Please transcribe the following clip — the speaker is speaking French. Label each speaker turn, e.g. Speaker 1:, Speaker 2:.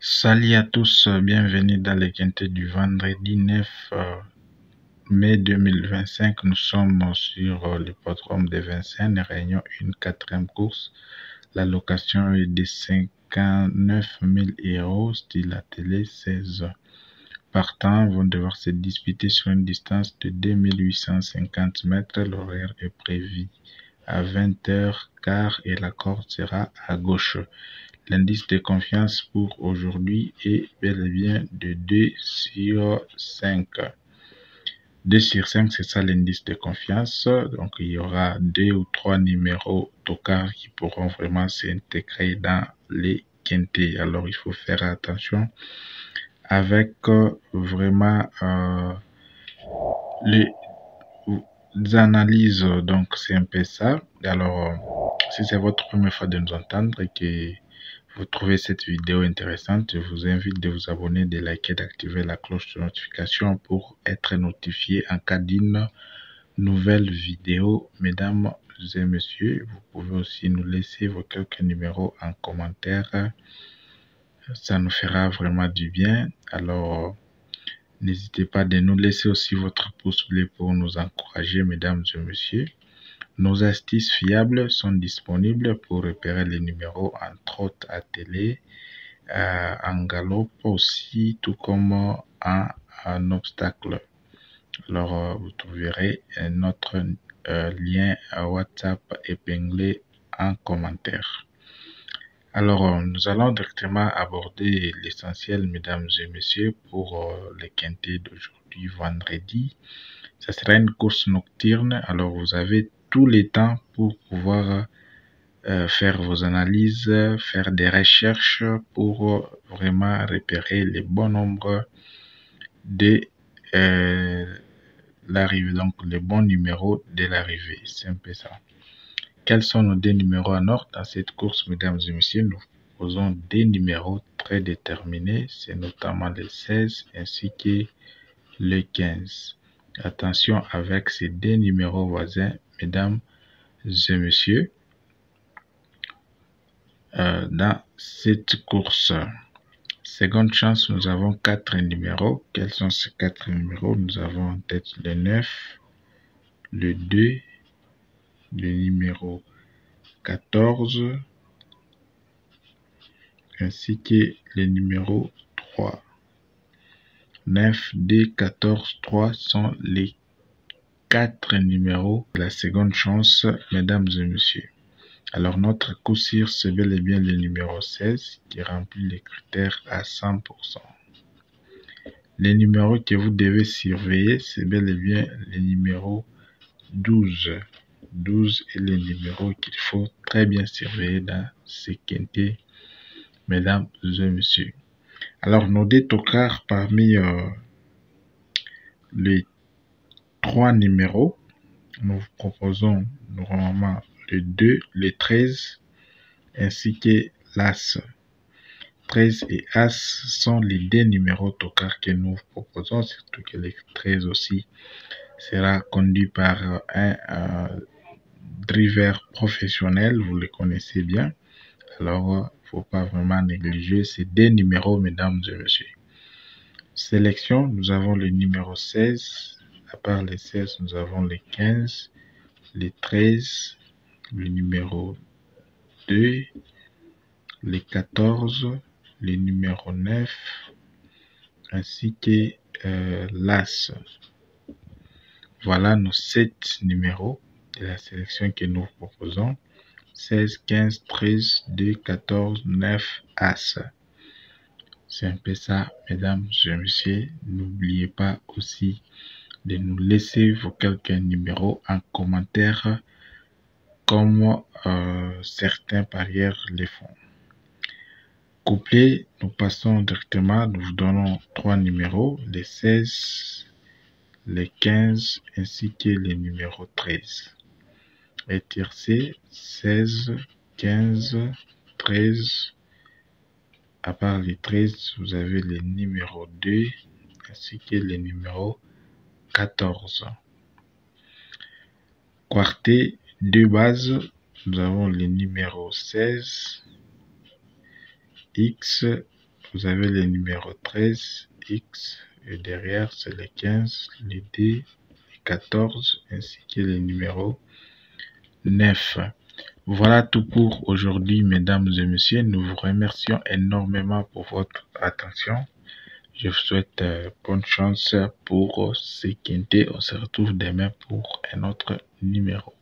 Speaker 1: Salut à tous, bienvenue dans le quintet du vendredi 9 mai 2025. Nous sommes sur l'hippodrome de Vincennes, réunion 1, quatrième course. La location est de 59 000 €, style à télé, 16 partants vont devoir se disputer sur une distance de 2850 mètres. L'horaire est prévu à 20h15 et la corde sera à gauche. L'indice de confiance pour aujourd'hui est bel et bien de 2 sur 5. 2 sur 5, c'est ça l'indice de confiance. Donc, il y aura 2 ou 3 numéros tocards qui pourront vraiment s'intégrer dans les quintés. Alors, il faut faire attention avec vraiment les analyses. Donc, c'est un peu ça. Alors, si c'est votre première fois de nous entendre et que vous trouvez cette vidéo intéressante, je vous invite de vous abonner, de liker, d'activer la cloche de notification pour être notifié en cas d'une nouvelle vidéo. Mesdames et messieurs, vous pouvez aussi nous laisser vos quelques numéros en commentaire. Ça nous fera vraiment du bien. Alors, n'hésitez pas de nous laisser aussi votre pouce bleu pour nous encourager, mesdames et messieurs. Nos astuces fiables sont disponibles pour repérer les numéros en trotte à télé, en galop aussi, tout comme en obstacle. Alors, vous trouverez notre lien WhatsApp épinglé en commentaire. Alors, nous allons directement aborder l'essentiel, mesdames et messieurs, pour le quintet d'aujourd'hui, vendredi. Ça sera une course nocturne. Alors, vous avez tout le temps pour pouvoir faire vos analyses, faire des recherches pour vraiment repérer les bons nombres de l'arrivée, donc les bons numéros de l'arrivée. C'est un peu ça. Quels sont nos deux numéros en ordre dans cette course, mesdames et messieurs? Nous posons des numéros très déterminés, c'est notamment le 16 ainsi que le 15. Attention avec ces deux numéros voisins, mesdames et messieurs, dans cette course. Seconde chance, nous avons 4 numéros. Quels sont ces 4 numéros? Nous avons en tête le 9, le 2, le numéro 14, ainsi que le numéro 3. 9, 2, 14, 3 sont les 4 numéros de la seconde chance, mesdames et messieurs. Alors, notre coup sur, c'est bel et bien le numéro 16 qui remplit les critères à 100%. Les numéros que vous devez surveiller, c'est bel et bien le numéro 12. 12 est le numéro qu'il faut très bien surveiller dans ce quintet, mesdames et messieurs. Alors, nos deux tocards parmi les 3 numéros, nous vous proposons normalement le 2, le 13, ainsi que l'As. 13 et As sont les deux numéros tocards que nous vous proposons, surtout que le 13 aussi sera conduit par un driver professionnel, vous le connaissez bien. Alors, il ne faut pas vraiment négliger ces deux numéros, mesdames et messieurs. Sélection, nous avons le numéro 16. À part les 16, nous avons les 15, les 13, le numéro 2, les 14, le numéro 9, ainsi que l'As. Voilà nos 7 numéros de la sélection que nous proposons. 16, 15, 13, 2, 14, 9, As. C'est un peu ça, mesdames et messieurs. N'oubliez pas aussi de nous laisser vos quelques numéros en commentaire comme certains parieurs les font. Couplet, nous passons directement, nous vous donnons 3 numéros, les 16, les 15 ainsi que les numéros 13. Et tiercé, 16, 15, 13. À part les 13, vous avez les numéros 2 ainsi que les numéros 14. Quartet, 2 bases, nous avons les numéros 16, X, vous avez les numéros 13, X, et derrière, c'est les 15, les D, les 14, ainsi que les numéros 9. Voilà tout pour aujourd'hui, mesdames et messieurs. Nous vous remercions énormément pour votre attention. Je vous souhaite bonne chance pour ce quintet. On se retrouve demain pour un autre numéro.